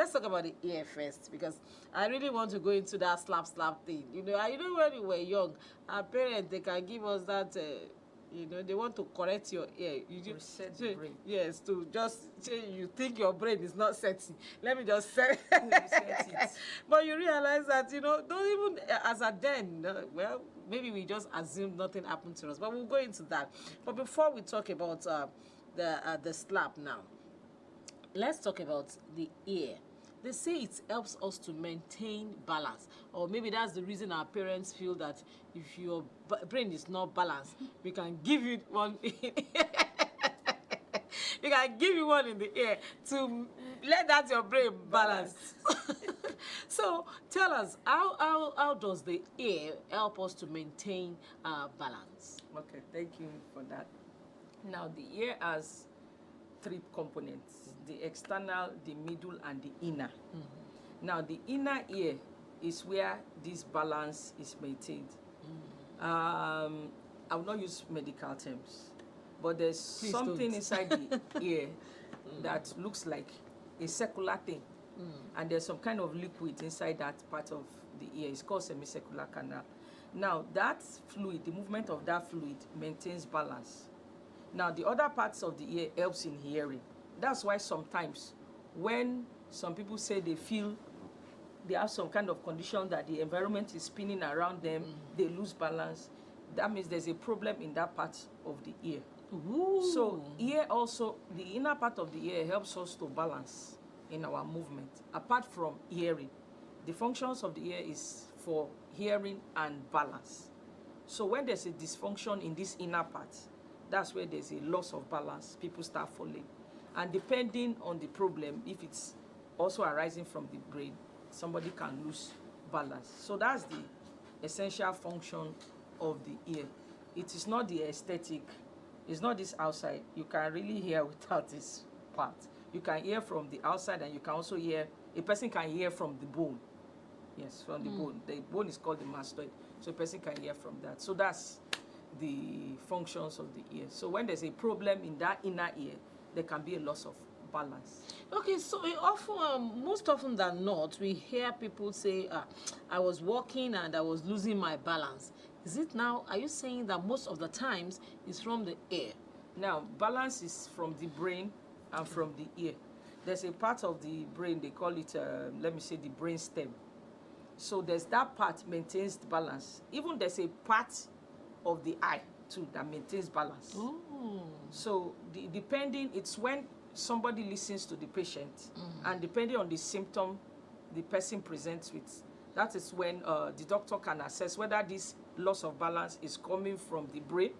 let's talk about the ear first, because I really want to go into that slap thing. You know, when we were young, our parents, they can give us that. You know, they want to correct your ear. You just reset the brain. Yes, to just say you think your brain is not setting. Let me just set it. But you realize that, you know, don't even as a then. Well, maybe we just assume nothing happened to us. But we'll go into that. But before we talk about the slap now, let's talk about the ear. They say it helps us to maintain balance, or maybe that's the reason our parents feel that if your brain is not balanced, we can give you one. We can give you one in the ear to let that your brain balance. So tell us, how does the ear help us to maintain balance? Okay, thank you for that. Now the ear has three components: the external, the middle, and the inner. Now the inner ear is where this balance is maintained. I will not use medical terms, but there's something inside the ear that looks like a circular thing, and there's some kind of liquid inside that part of the ear. It's called semicircular canal. Now that fluid, the movement of that fluid maintains balance. Now the other parts of the ear helps in hearing. That's why sometimes when some people say they feel they have some kind of condition that the environment is spinning around them, they lose balance, that means there's a problem in that part of the ear. Ooh. So ear also, the inner part of the ear helps us to balance in our movement. Apart from hearing, the functions of the ear is for hearing and balance. So when there's a dysfunction in this inner part, that's where there's a loss of balance, people start falling. And depending on the problem, if it's also arising from the brain, somebody can lose balance. So that's the essential function of the ear. It is not the aesthetic, it's not this outside. You can really hear without this part. You can hear from the outside, and you can also hear, a person can hear from the bone. Yes, from the bone. The bone is called the mastoid. So a person can hear from that. So that's the functions of the ear. So when there's a problem in that inner ear, there can be a loss of balance. Okay, so often, most often than not, we hear people say, I was walking and I was losing my balance. Is it now, are you saying that most of the times it's from the ear? Now, balance is from the brain and from the ear. There's a part of the brain, they call it, let me say, the brain stem. So there's that part maintains the balance. Even there's a part of the eye too that maintains balance. Ooh. So depending, it's when somebody listens to the patient, and depending on the symptom the person presents with, that is when the doctor can assess whether this loss of balance is coming from the brain,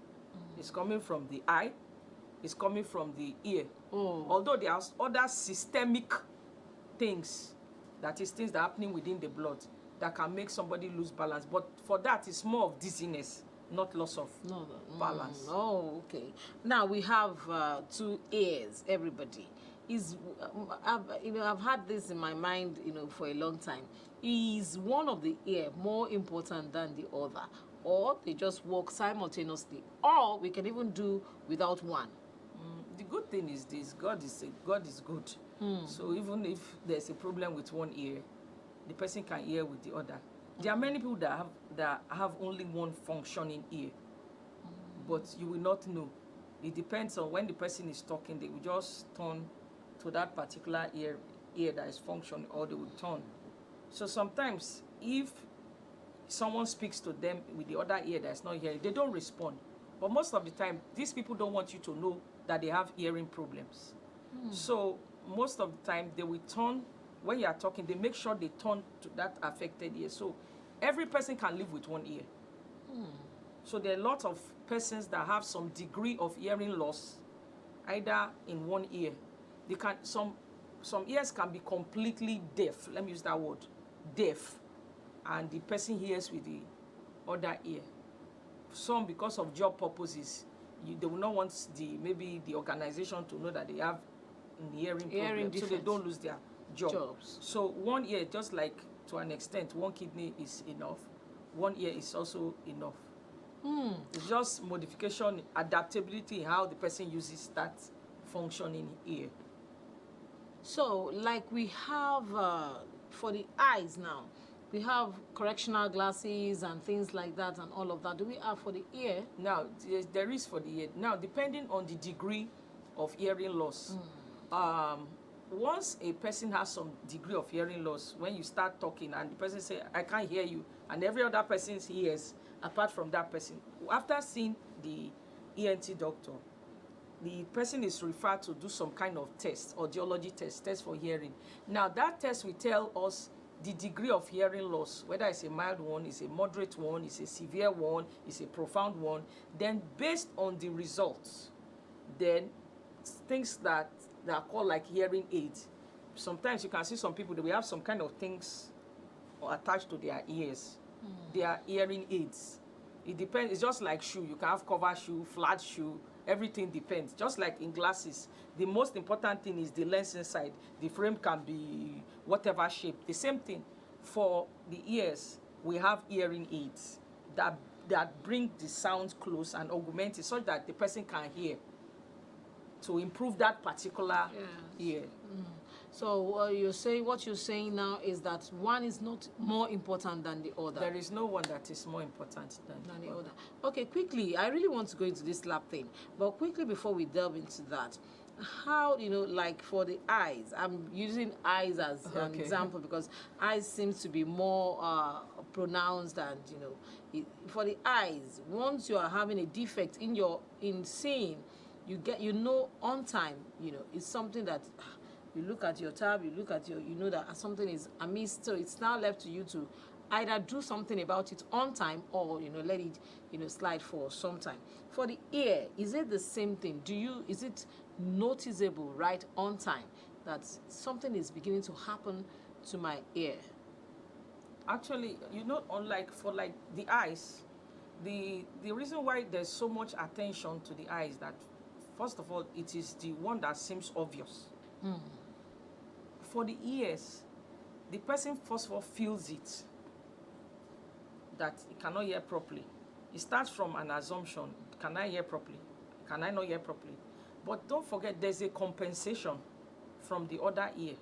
is coming from the eye, is coming from the ear. Although there are other systemic things, that is things that are happening within the blood, that can make somebody lose balance. But for that, it's more of dizziness, not loss of balance. Oh, okay. Now we have 2 ears. Everybody is. I've had this in my mind, for a long time. Is one of the ear more important than the other, or they just work simultaneously, or we can even do without one? The good thing is this: God is good. So even if there's a problem with one ear, the person can hear with the other. There are many people that have only one functioning ear, but you will not know. It depends on when the person is talking. They will just turn to that particular ear that is functioning, or they will turn. So sometimes if someone speaks to them with the other ear that's not hearing, they don't respond. But most of the time, these people don't want you to know that they have hearing problems. So most of the time, they will turn. When you are talking, they make sure they turn to that affected ear. So every person can live with one ear. So there are a lot of persons that have some degree of hearing loss, either in one ear. They can some ears can be completely deaf. Let me use that word, deaf, and the person hears with the other ear. Some, because of job purposes, they will not want maybe the organization to know that they have hearing problems, so they don't lose their jobs. So one ear, just like to an extent, one kidney is enough. One ear is also enough. It's just modification, adaptability in how the person uses that functioning ear. So, like we have for the eyes now, we have correctional glasses and things like that and all of that. Do we have for the ear? Now, there is for the ear. Now, depending on the degree of hearing loss, once a person has some degree of hearing loss, when you start talking and the person say, I can't hear you, and every other person hears apart from that person, after seeing the ENT doctor, the person is referred to do some kind of test, audiology test for hearing. Now, that test will tell us the degree of hearing loss, whether it's a mild one, it's a moderate one, it's a severe one, it's a profound one. Then based on the results, then things that are called like hearing aids. Sometimes you can see some people that we have some kind of things attached to their ears. They are hearing aids. It depends. It's just like shoe. You can have cover shoe, flat shoe. Everything depends. Just like in glasses, the most important thing is the lens inside. The frame can be whatever shape. The same thing for the ears. We have hearing aids that bring the sound close and augment it so that the person can hear, to improve that particular ear. So what you're saying now is that one is not more important than the other. There is no one that is more important than the other. Okay, quickly, I really want to go into this lab thing, but quickly before we delve into that, how, like for the eyes, I'm using eyes as an example because eyes seems to be more pronounced, and for the eyes, once you are having a defect in seeing, you know on time, it's something that you look at your tab, you look at you know that something is amiss. So it's now left to you to either do something about it on time or let it slide for some time. For the ear, is it the same thing? Is it noticeable right on time that something is beginning to happen to my ear? Actually, unlike for like the eyes, the reason why there's so much attention to the eyes, that first of all, it is the one that seems obvious. For the ears, the person first of all feels it, that he cannot hear properly. It starts from an assumption: can I hear properly? Can I not hear properly? But don't forget, there's a compensation from the other ear.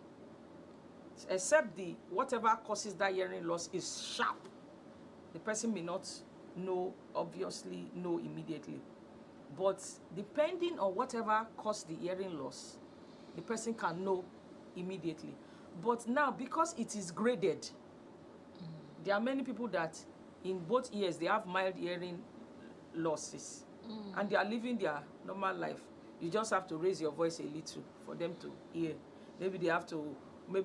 Except whatever causes that hearing loss is sharp, the person may not obviously know immediately. But depending on whatever caused the hearing loss, the person can know immediately. But now, because it is graded, there are many people that in both ears they have mild hearing losses, and they are living their normal life. You just have to raise your voice a little for them to hear. Maybe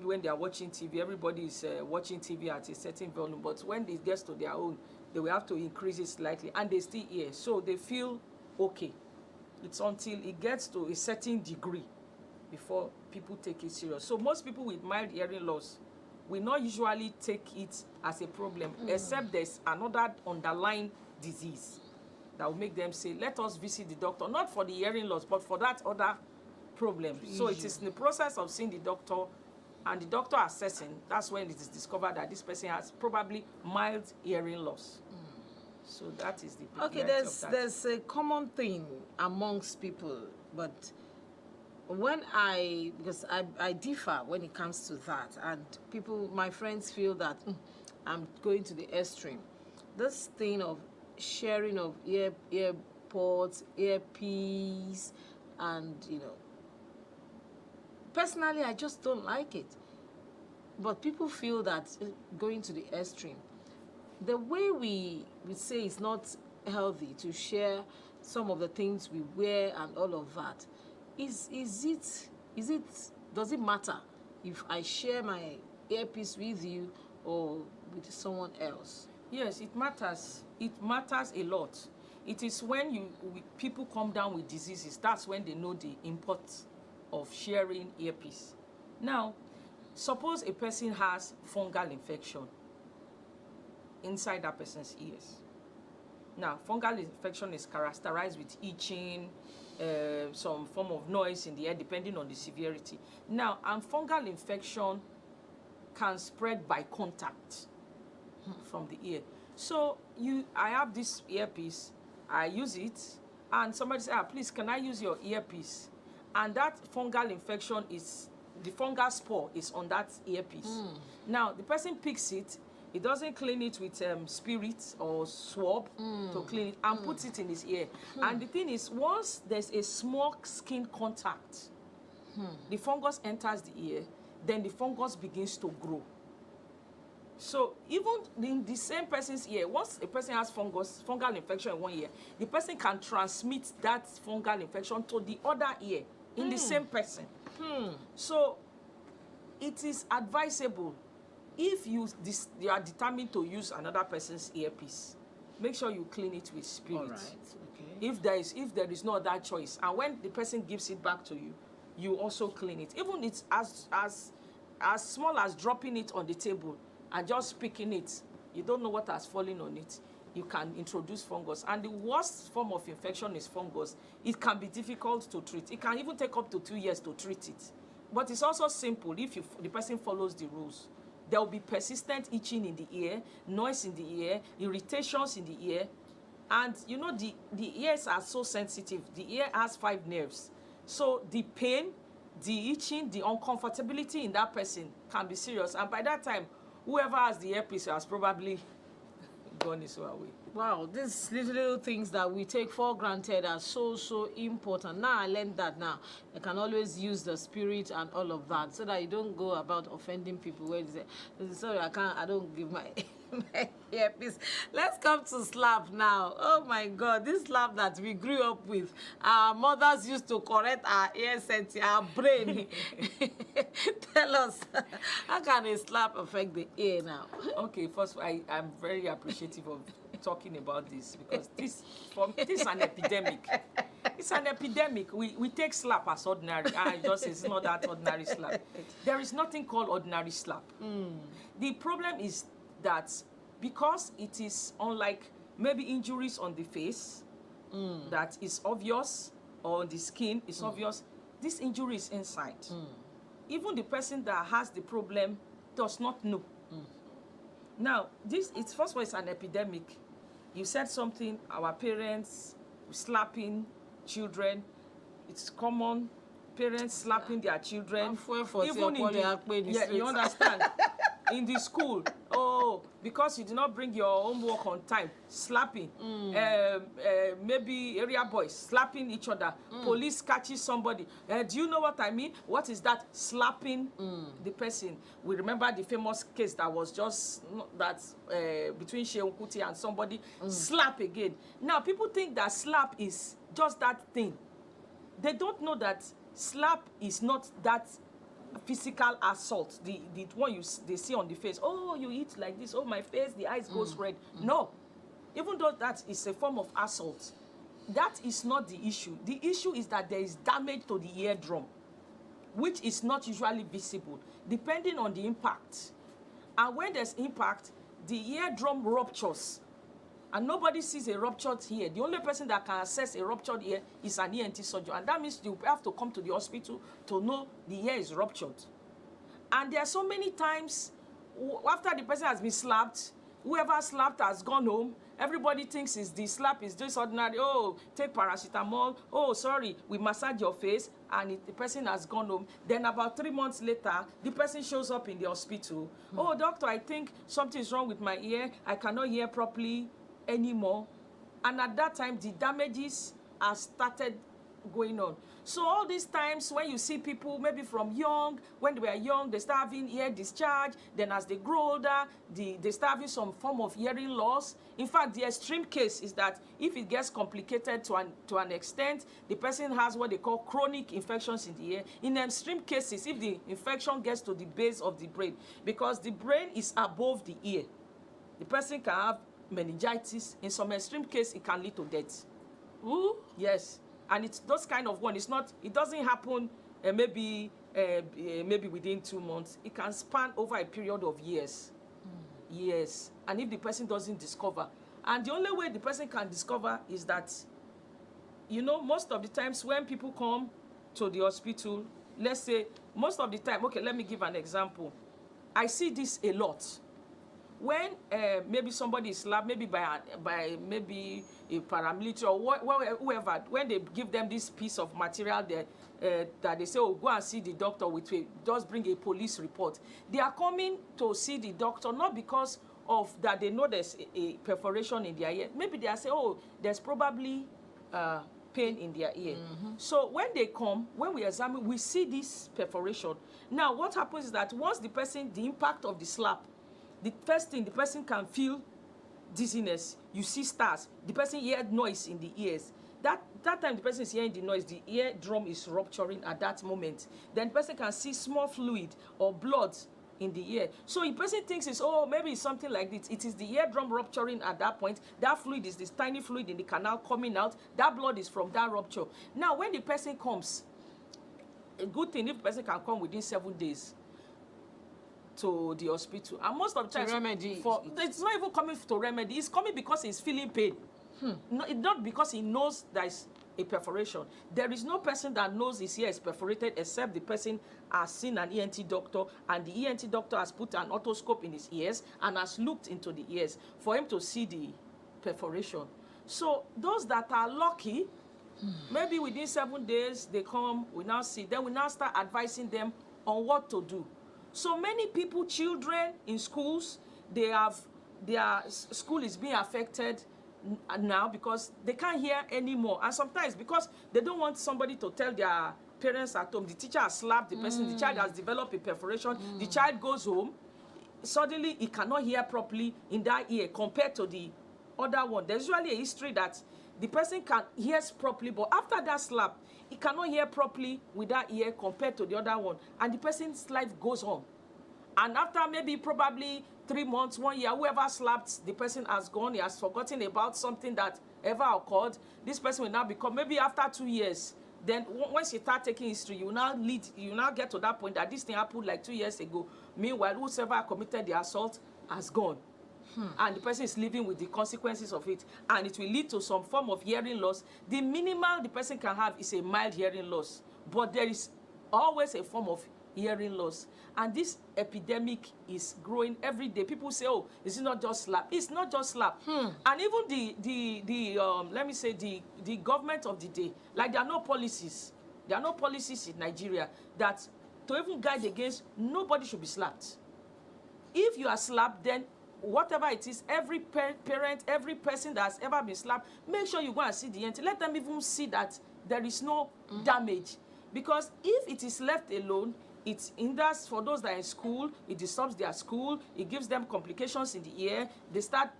when they are watching TV, everybody is watching TV at a certain volume, but when it gets to their own, they will have to increase it slightly, and they still hear. So they feel okay. It's until it gets to a certain degree before people take it serious. So most people with mild hearing loss will not usually take it as a problem, except there's another underlying disease that will make them say, let us visit the doctor, not for the hearing loss, but for that other problem. So it is in the process of seeing the doctor and the doctor assessing, that's when it is discovered that this person has probably mild hearing loss. So that is the peculiarity of that. There's a common thing amongst people, but because I differ when it comes to that, and my friends feel that I'm going to the extreme. This thing of sharing of earpods, earpiece, and personally I just don't like it. But people feel that going to the extreme. The way we say it's not healthy to share some of the things we wear and all of that, does it matter if I share my earpiece with you or with someone else? Yes, it matters. It matters a lot. It is when people come down with diseases, that's when they know the importance of sharing earpiece. Now, suppose a person has fungal infection inside that person's ears. Now, fungal infection is characterized with itching, some form of noise in the ear, depending on the severity. Now, and fungal infection can spread by contact from the ear. So I have this earpiece, I use it, and somebody says, please, can I use your earpiece? And that fungal infection is the fungal spore is on that earpiece. Now the person picks it, he doesn't clean it with spirit or swab to clean it, and puts it in his ear. And the thing is, once there's a small skin contact, the fungus enters the ear, then the fungus begins to grow. So even in the same person's ear, once a person has fungal infection in one ear, the person can transmit that fungal infection to the other ear in the same person. So it is advisable, if you are determined to use another person's earpiece, make sure you clean it with spirit. All right. Okay. If there is no other choice, and when the person gives it back to you, you also clean it. Even it's as small as dropping it on the table and just picking it. You don't know what has fallen on it. You can introduce fungus. And the worst form of infection is fungus. It can be difficult to treat. It can even take up to 2 years to treat it. But it's also simple if the person follows the rules. There will be persistent itching in the ear, noise in the ear, irritations in the ear. And you know, the ears are so sensitive. The ear has 5 nerves. So the pain, the itching, the uncomfortability in that person can be serious. And by that time, whoever has the earpiece has probably gone his way. Wow, these little things that we take for granted are so important. Now I learned that now. I can always use the spirit and all of that, so that you don't go about offending people where they say, sorry, I don't give my my earpiece. Let's come to slap now. Oh my God, this slap that we grew up with. Our mothers used to correct our ear sense, our brain. Tell us, how can a slap affect the ear now? Okay, first, I'm very appreciative of talking about this, because this is an epidemic. It's an epidemic. We take slap as ordinary. It's not that ordinary slap. There is nothing called ordinary slap. The problem is that because it is unlike maybe injuries on the face that is obvious, or on the skin is obvious, this injury is inside. Even the person that has the problem does not know. Now, it's first of all, it's an epidemic. You said something, our parents slapping children. It's common. Parents slapping their children. Even in you understand? In the school, because you did not bring your homework on time, slapping. Maybe area boys slapping each other. Police catches somebody. Do you know what I mean? What is that? Slapping the person. We remember the famous case that was just between Shehu Kuti and somebody. Slap again. Now people think that slap is just that thing. They don't know that slap is not that physical assault, the one they see on the face. Oh, you eat like this. Oh, my face, the eyes goes red. No, even though that is a form of assault, that is not the issue. The issue is that there is damage to the eardrum, which is not usually visible, depending on the impact. And when there's impact, the eardrum ruptures. And nobody sees a ruptured ear. The only person that can assess a ruptured ear is an ENT surgeon. And that means you have to come to the hospital to know the ear is ruptured. And there are so many times, after the person has been slapped, whoever slapped has gone home. Everybody thinks the slap is just ordinary. Oh, take paracetamol. Oh, sorry, we massage your face. And the person has gone home. Then about 3 months later, the person shows up in the hospital. Oh, doctor, I think something is wrong with my ear. I cannot hear properly anymore. And at that time, the damages are started going on. So all these times when you see people, maybe from when they were young, they start having ear discharge. Then as they grow older, they start having some form of hearing loss. In fact, the extreme case is that if it gets complicated to an extent, the person has what they call chronic infections in the ear. In extreme cases, if the infection gets to the base of the brain, because the brain is above the ear, the person can have meningitis. In some extreme case, it can lead to death. Ooh. Yes. And it's those kind of one. It doesn't happen maybe within 2 months. It can span over a period of years. Yes. And if the person doesn't discover, and the only way the person can discover is that, most of the times when people come to the hospital, let's say most of the time, okay, let me give an example. I see this a lot. when maybe somebody is slapped, maybe by maybe a paramilitary or whoever, when they give them this piece of material there, that they say, oh, go and see the doctor with just bring a police report. They are coming to see the doctor not because of that they know there's a perforation in their ear. Maybe they are saying, oh, there's probably pain in their ear. So when they come, when we examine, we see this perforation. Now, what happens is that once the impact of the slap, the first thing, the person can feel dizziness, you see stars, the person hears noise in the ears. That time the person is hearing the noise, the eardrum is rupturing at that moment. Then the person can see small fluid or blood in the ear. So the person thinks it's, oh, maybe it's something like this. It is the eardrum rupturing at that point. That fluid is this tiny fluid in the canal coming out. That blood is from that rupture. Now, when the person comes, a good thing if the person can come within 7 days to the hospital. And most of the times, it's not even coming to remedy. It's coming because he's feeling pain. No, it's not because he knows there is a perforation. There is no person that knows his ear is perforated except the person has seen an ENT doctor, and the ENT doctor has put an otoscope in his ears and has looked into the ears for him to see the perforation. So those that are lucky, maybe within 7 days they come, we now see, then we now start advising them on what to do. So many people, children in schools, their school is being affected now because they can't hear anymore, and sometimes because they don't want somebody to tell their parents at home the teacher has slapped the person, the child has developed a perforation, the child goes home, suddenly he cannot hear properly in that ear compared to the other one. There's usually a history that the person can hear properly, but after that slap he cannot hear properly with that ear compared to the other one, and the person's life goes on. And after maybe probably 3 months, 1 year, whoever slapped the person has gone, he has forgotten about something that ever occurred. This person will now become, maybe after 2 years, then once you start taking history, you now get to that point that this thing happened like 2 years ago. Meanwhile, whoever committed the assault has gone. And the person is living with the consequences of it. And it will lead to some form of hearing loss. The minimal the person can have is a mild hearing loss. But there is always a form of hearing loss, and this epidemic is growing every day. People say, oh, is it not just slap? It's not just slap. And even let me say the government of the day, like there are no policies in Nigeria that to even guide against nobody should be slapped. If you are slapped, then whatever it is, every parent, every person that has ever been slapped, make sure you go and see the ENT. Let them even see that there is no damage, because if it is left alone, it hinders for those that are in school, it disturbs their school, it gives them complications in the ear. They start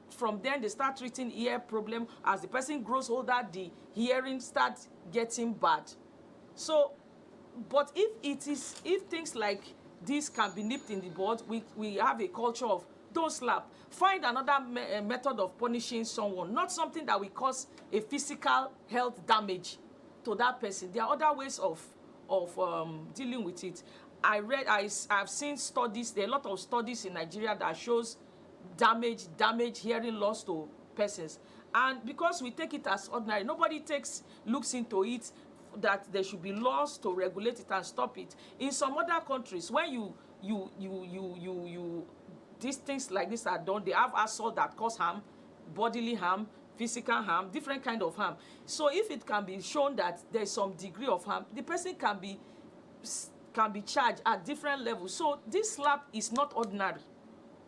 treating ear problem. As the person grows older, the hearing starts getting bad. So, but if things like this can be nipped in the bud, we have a culture of don't slap. Find another method of punishing someone, not something that will cause a physical health damage to that person. There are other ways of dealing with it. I've seen studies, there are a lot of studies in Nigeria that shows damage, hearing loss to persons. And because we take it as ordinary, nobody looks into it that there should be laws to regulate it and stop it. In some other countries, when these things like this are done, they have assault that cause harm, bodily harm, physical harm, different kind of harm. So if it can be shown that there's some degree of harm, the person can be charged at different levels. So this slap is not ordinary.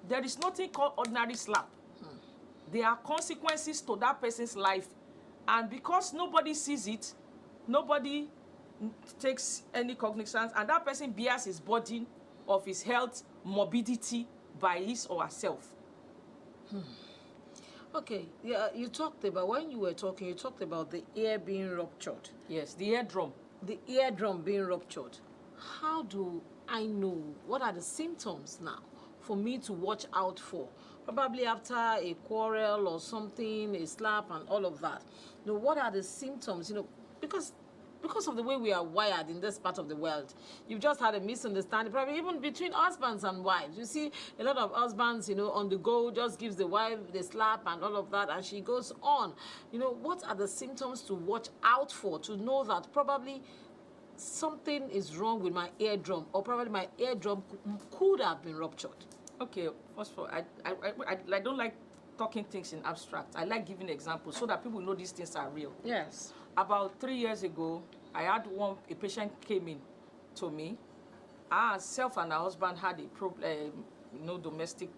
There is nothing called ordinary slap. There are consequences to that person's life, and because nobody sees it, nobody takes any cognizance, and that person bears his burden of his health morbidity by his or herself. Okay, yeah, you talked about, when you were talking, you talked about the ear being ruptured. Yes, the eardrum. The eardrum being ruptured. How do I know? What are the symptoms now for me to watch out for? Probably after a quarrel or something, a slap and all of that. You know, what are the symptoms? Because of the way we are wired in this part of the world, you've just had a misunderstanding, probably even between husbands and wives. You see a lot of husbands, on the go, just gives the wife the slap and all of that, and she goes on. What are the symptoms to watch out for, to know that probably something is wrong with my eardrum, or probably my eardrum could have been ruptured? Okay, first of all, I don't like talking things in abstract. I like giving examples so that people know these things are real. Yes. About 3 years ago, I had a patient came in to me. Herself and her husband had a problem, domestic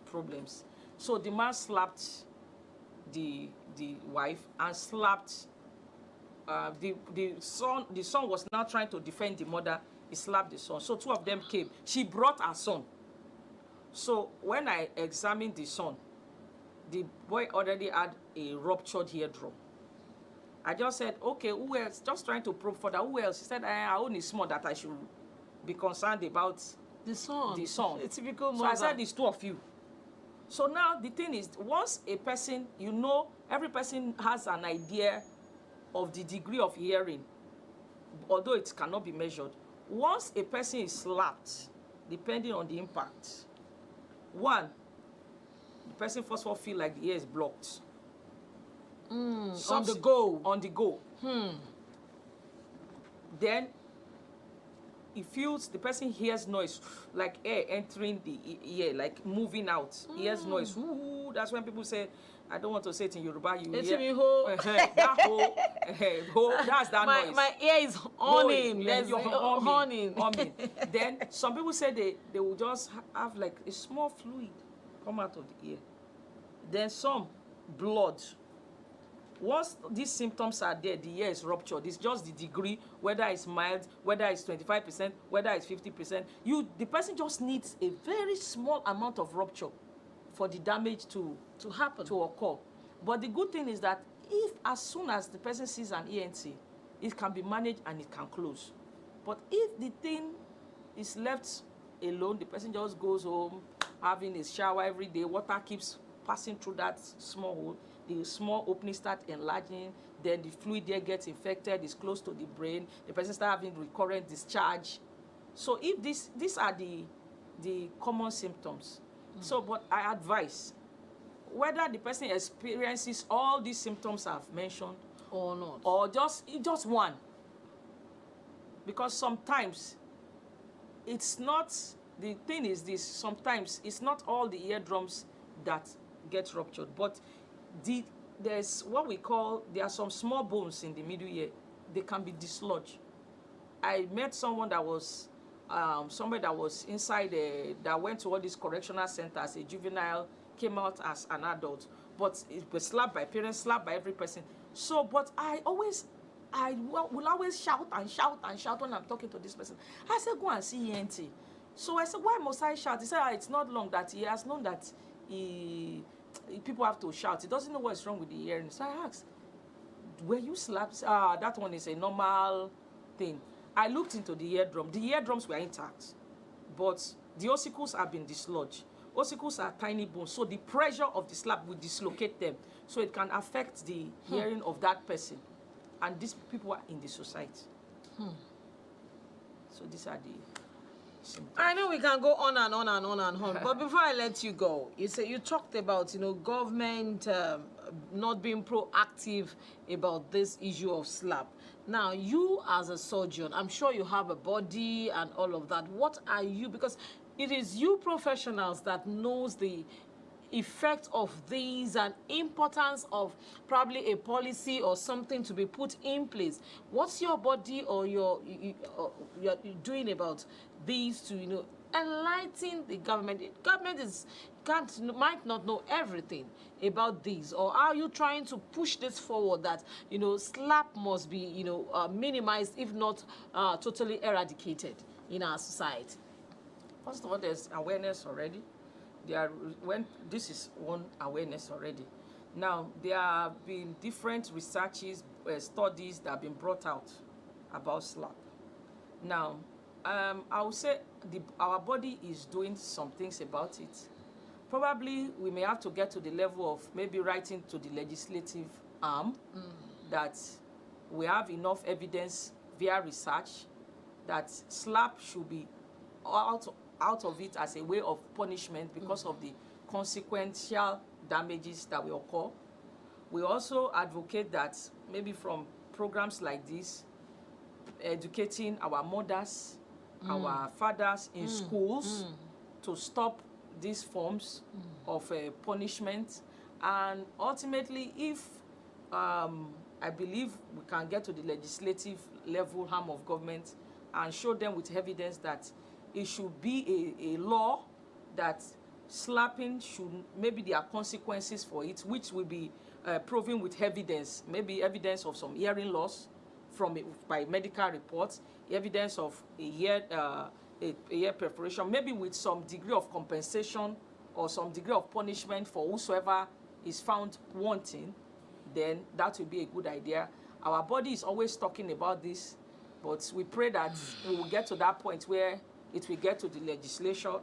problems. So the man slapped the wife and slapped the son. The son was now trying to defend the mother. He slapped the son. So two of them came. She brought her son. So when I examined the son, the boy already had a ruptured eardrum. I just said, okay, who else? Just trying to probe further. Who else? He said, I only small that I should be concerned about The son. the son. A typical So mother. I said, it's two of you. So now the thing is, once a person, every person has an idea of the degree of hearing, although it cannot be measured. Once a person is slapped, depending on the impact, one, the person first of all feel like the ear is blocked. On the go. On the go. Then the person hears noise, like air entering the ear, like moving out. Hears noise. Ooh, that's when people say, I don't want to say it in Yoruba. You It's hear me ho. that ho, that's that noise. My ear is humming. Yeah, There's you're humming. humming. Then some people say they will just have like a small fluid come out of the ear. Then some blood. Once these symptoms are there, the ear is ruptured. It's just the degree, whether it's mild, whether it's 25%, whether it's 50%. The person just needs a very small amount of rupture for the damage to happen, to occur. But the good thing is that if as soon as the person sees an ENT, it can be managed and it can close. But if the thing is left alone, the person just goes home, having a shower every day, water keeps passing through that small hole, the small opening start enlarging, then the fluid there gets infected, it's close to the brain, the person start having recurrent discharge. So if these are the common symptoms. So, but I advise, whether the person experiences all these symptoms I've mentioned or not, or just one, because sometimes it's not, the thing is this, sometimes it's not all the eardrums that get ruptured, but there's what we call, there are some small bones in the middle ear, they can be dislodged. I met someone that was somebody that was inside that went to all these correctional centers, a juvenile, came out as an adult, but it was slapped by parents, slapped by every person. So, but I will always shout and shout and shout when I'm talking to this person. I said, go and see ENT. So I said, why must I shout? He said, it's not long that he has known that people have to shout. He doesn't know what's wrong with the hearing. So I asked, were you slapped? That one is a normal thing. I looked into the eardrum. The eardrums were intact, but the ossicles have been dislodged. Ossicles are tiny bones, so the pressure of the slap will dislocate them, so it can affect the hearing of that person. And these people are in the society. So these are the symptoms. I know we can go on and on and on and on, but before I let you go, you talked about government not being proactive about this issue of slap. Now, you as a surgeon, I'm sure you have a body and all of that. What are you? Because it is you professionals that knows the effect of these and importance of probably a policy or something to be put in place. What's your body or you're doing about these to enlighten the government? The government might not know everything about these, or are you trying to push this forward that slap must be minimized, if not totally eradicated in our society? First of all, there's awareness already. This is one awareness already. Now, there have been different researches, studies that have been brought out about slap. Now, I would say our body is doing some things about it. Probably we may have to get to the level of maybe writing to the legislative arm that we have enough evidence via research that slap should be out of it as a way of punishment because of the consequential damages that will occur. We also advocate that maybe from programs like this, educating our mothers, our fathers in schools to stop these forms of punishment, and ultimately, if I believe we can get to the legislative level arm of government and show them with evidence that it should be a law that slapping should, maybe there are consequences for it, which will be proven with evidence, maybe evidence of some hearing loss from by medical reports, evidence of a ear perforation, maybe with some degree of compensation or some degree of punishment for whosoever is found wanting, then that will be a good idea. Our body is always talking about this, but we pray that we will get to that point where it will get to the legislative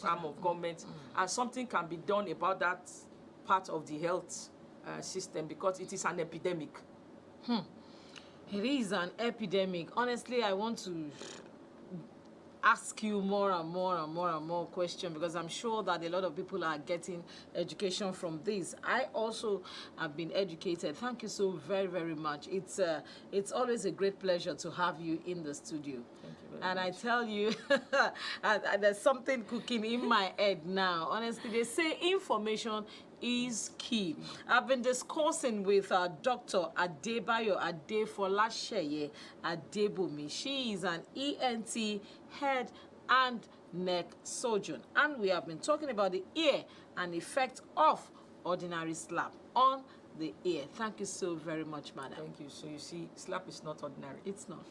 arm of government, and something can be done about that part of the health system, because it is an epidemic. It is an epidemic. Honestly, I want to ask you more and more questions, because I'm sure that a lot of people are getting education from this. I also have been educated. Thank you so very much. It's always a great pleasure to have you in the studio. Thank you very and much. I tell you, there's something cooking in my head now. Honestly, they say information is key. I've been discussing with Dr. Adebayo Adebomi. She is an ENT head and neck surgeon, and we have been talking about the ear and effect of ordinary slap on the ear. Thank you so very much, madam. Thank you. So you see, slap is not ordinary. It's not.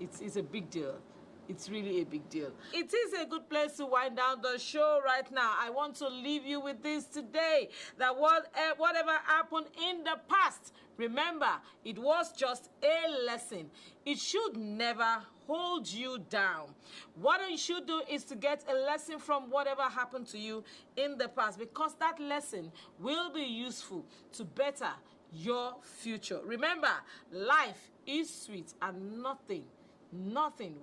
It's a big deal. It's really a big deal. It is a good place to wind down the show right now. I want to leave you with this today, that whatever happened in the past, remember, it was just a lesson. It should never hold you down. What you should do is to get a lesson from whatever happened to you in the past, because that lesson will be useful to better your future. Remember, life is sweet, and nothing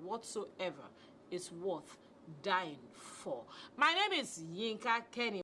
whatsoever is worth dying for. My name is Yinka Kenny.